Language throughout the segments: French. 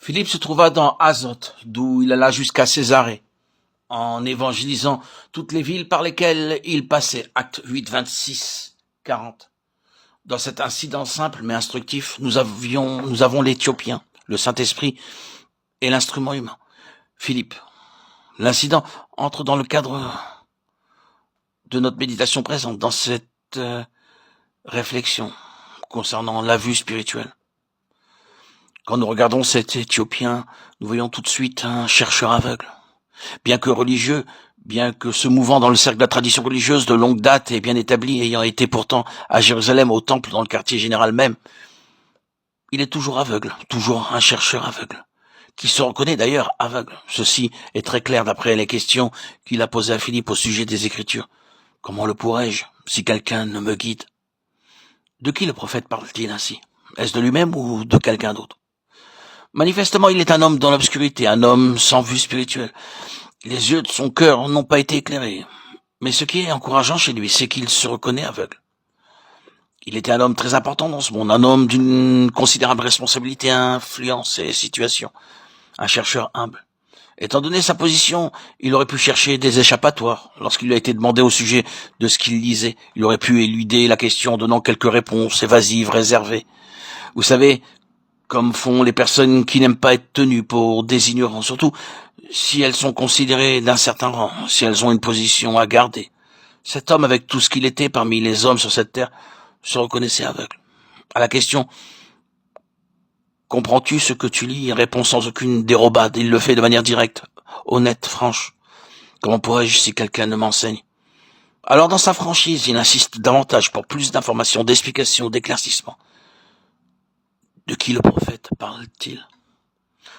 Philippe se trouva dans Azote, d'où il alla jusqu'à Césarée, en évangélisant toutes les villes par lesquelles il passait. Acte 8, 26, 40. Dans cet incident simple mais instructif, nous avons l'Éthiopien, le Saint-Esprit et l'instrument humain, Philippe. L'incident entre dans le cadre de notre méditation présente, dans cette réflexion concernant la vue spirituelle. Quand nous regardons cet Éthiopien, nous voyons tout de suite un chercheur aveugle. Bien que religieux, bien que se mouvant dans le cercle de la tradition religieuse de longue date et bien établi, ayant été pourtant à Jérusalem, au temple, dans le quartier général même, il est toujours aveugle, toujours un chercheur aveugle, qui se reconnaît d'ailleurs aveugle. Ceci est très clair d'après les questions qu'il a posées à Philippe au sujet des Écritures. Comment le pourrais-je, si quelqu'un ne me guide? De qui le prophète parle-t-il ainsi? Est-ce de lui-même ou de quelqu'un d'autre? Manifestement, il est un homme dans l'obscurité, un homme sans vue spirituelle. Les yeux de son cœur n'ont pas été éclairés. Mais ce qui est encourageant chez lui, c'est qu'il se reconnaît aveugle. Il était un homme très important dans ce monde, un homme d'une considérable responsabilité, influence et situation, un chercheur humble. Étant donné sa position, il aurait pu chercher des échappatoires. Lorsqu'il lui a été demandé au sujet de ce qu'il lisait, il aurait pu éluder la question en donnant quelques réponses évasives, réservées. Vous savez, comme font les personnes qui n'aiment pas être tenues pour des ignorants, surtout si elles sont considérées d'un certain rang, si elles ont une position à garder. Cet homme, avec tout ce qu'il était parmi les hommes sur cette terre, se reconnaissait aveugle. À la question « Comprends-tu ce que tu lis ?» il répond sans aucune dérobade. Il le fait de manière directe, honnête, franche. Comment pourrais-je si quelqu'un ne m'enseigne? Alors dans sa franchise, il insiste davantage pour plus d'informations, d'explications, d'éclaircissements. De qui le prophète parle-t-il?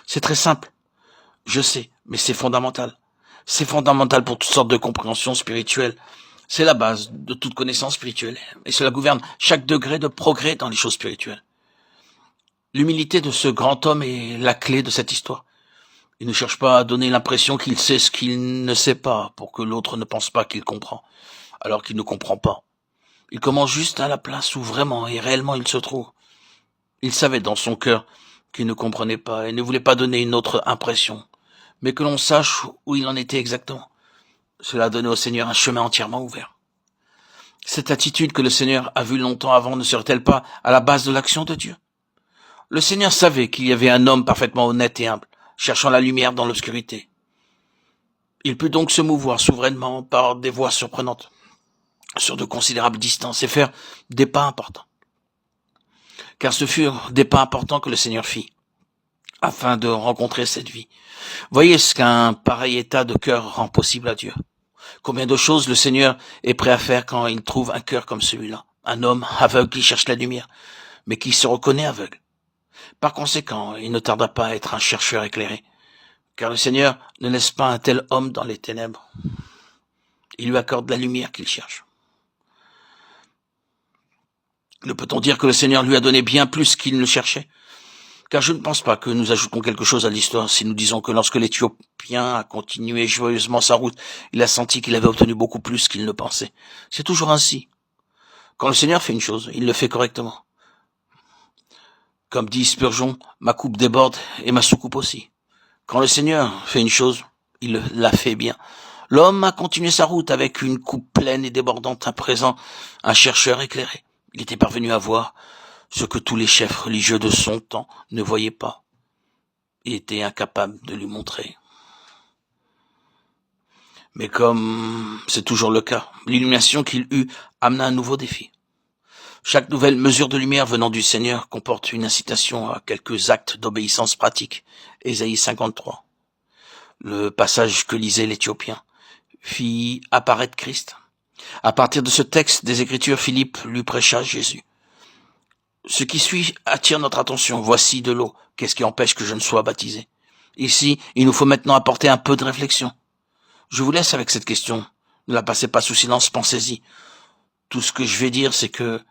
C'est très simple. Je sais, mais c'est fondamental. C'est fondamental pour toutes sortes de compréhensions spirituelles. C'est la base de toute connaissance spirituelle. Et cela gouverne chaque degré de progrès dans les choses spirituelles. L'humilité de ce grand homme est la clé de cette histoire. Il ne cherche pas à donner l'impression qu'il sait ce qu'il ne sait pas, pour que l'autre ne pense pas qu'il comprend, alors qu'il ne comprend pas. Il commence juste à la place où vraiment et réellement il se trouve. Il savait dans son cœur qu'il ne comprenait pas et ne voulait pas donner une autre impression, mais que l'on sache où il en était exactement. Cela donnait au Seigneur un chemin entièrement ouvert. Cette attitude que le Seigneur a vue longtemps avant ne serait-elle pas à la base de l'action de Dieu? Le Seigneur savait qu'il y avait un homme parfaitement honnête et humble, cherchant la lumière dans l'obscurité. Il put donc se mouvoir souverainement par des voies surprenantes, sur de considérables distances, et faire des pas importants. Car ce furent des pas importants que le Seigneur fit, afin de rencontrer cette vie. Voyez ce qu'un pareil état de cœur rend possible à Dieu. Combien de choses le Seigneur est prêt à faire quand il trouve un cœur comme celui-là. Un homme aveugle qui cherche la lumière, mais qui se reconnaît aveugle. Par conséquent, il ne tarda pas à être un chercheur éclairé, car le Seigneur ne laisse pas un tel homme dans les ténèbres. Il lui accorde la lumière qu'il cherche. Ne peut-on dire que le Seigneur lui a donné bien plus qu'il ne cherchait? Car je ne pense pas que nous ajoutons quelque chose à l'histoire si nous disons que lorsque l'Éthiopien a continué joyeusement sa route, il a senti qu'il avait obtenu beaucoup plus qu'il ne pensait. C'est toujours ainsi. Quand le Seigneur fait une chose, il le fait correctement. Comme dit Spurgeon, ma coupe déborde et ma soucoupe aussi. Quand le Seigneur fait une chose, il la fait bien. L'homme a continué sa route avec une coupe pleine et débordante, à présent un chercheur éclairé. Il était parvenu à voir ce que tous les chefs religieux de son temps ne voyaient pas et étaient incapables de lui montrer. Mais comme c'est toujours le cas, l'illumination qu'il eut amena un nouveau défi. Chaque nouvelle mesure de lumière venant du Seigneur comporte une incitation à quelques actes d'obéissance pratique. Ésaïe 53. Le passage que lisait l'Éthiopien fit apparaître Christ. À partir de ce texte des Écritures, Philippe lui prêcha Jésus. Ce qui suit attire notre attention. Voici de l'eau. Qu'est-ce qui empêche que je ne sois baptisé? Ici, il nous faut maintenant apporter un peu de réflexion. Je vous laisse avec cette question. Ne la passez pas sous silence, pensez-y. Tout ce que je vais dire, c'est que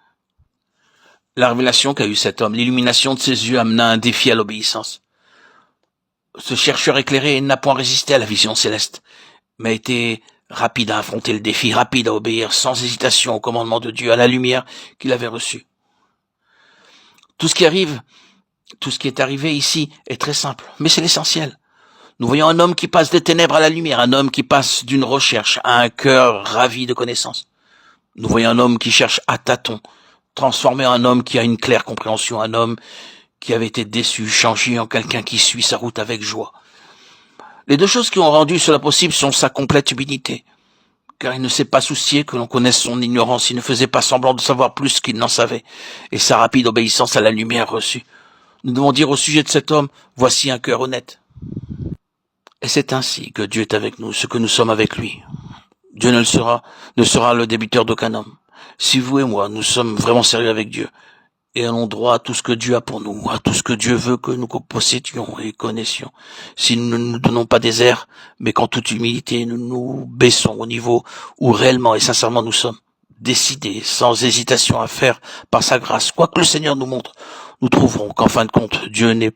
la révélation qu'a eue cet homme, l'illumination de ses yeux amena un défi à l'obéissance. Ce chercheur éclairé n'a point résisté à la vision céleste, mais a été rapide à affronter le défi, rapide à obéir, sans hésitation au commandement de Dieu, à la lumière qu'il avait reçue. Tout ce qui arrive Tout ce qui est arrivé ici est très simple, mais c'est l'essentiel. Nous voyons un homme qui passe des ténèbres à la lumière, un homme qui passe d'une recherche à un cœur ravi de connaissance. Nous voyons un homme qui cherche à tâtons, transformé en un homme qui a une claire compréhension, un homme qui avait été déçu, changé en quelqu'un qui suit sa route avec joie. Les deux choses qui ont rendu cela possible sont sa complète humilité, car il ne s'est pas soucié que l'on connaisse son ignorance, il ne faisait pas semblant de savoir plus qu'il n'en savait, et sa rapide obéissance à la lumière reçue. Nous devons dire au sujet de cet homme, voici un cœur honnête. Et c'est ainsi que Dieu est avec nous, ce que nous sommes avec lui. Dieu ne sera le débiteur d'aucun homme. Si vous et moi, nous sommes vraiment sérieux avec Dieu, et allons droit à tout ce que Dieu a pour nous, à tout ce que Dieu veut que nous possédions et connaissions. Si nous ne nous donnons pas des airs, mais qu'en toute humilité nous nous baissons au niveau où réellement et sincèrement nous sommes, décidés, sans hésitation à faire par sa grâce, quoi que le Seigneur nous montre, nous trouverons qu'en fin de compte, Dieu n'est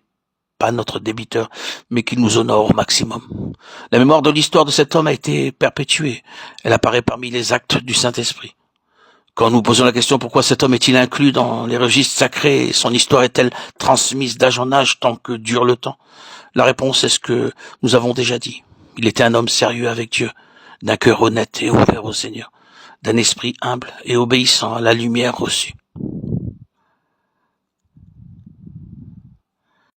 pas notre débiteur, mais qu'il nous honore au maximum. La mémoire de l'histoire de cet homme a été perpétuée. Elle apparaît parmi les actes du Saint-Esprit. Quand nous posons la question pourquoi cet homme est-il inclus dans les registres sacrés et son histoire est-elle transmise d'âge en âge tant que dure le temps, la réponse est ce que nous avons déjà dit. Il était un homme sérieux avec Dieu, d'un cœur honnête et ouvert au Seigneur, d'un esprit humble et obéissant à la lumière reçue.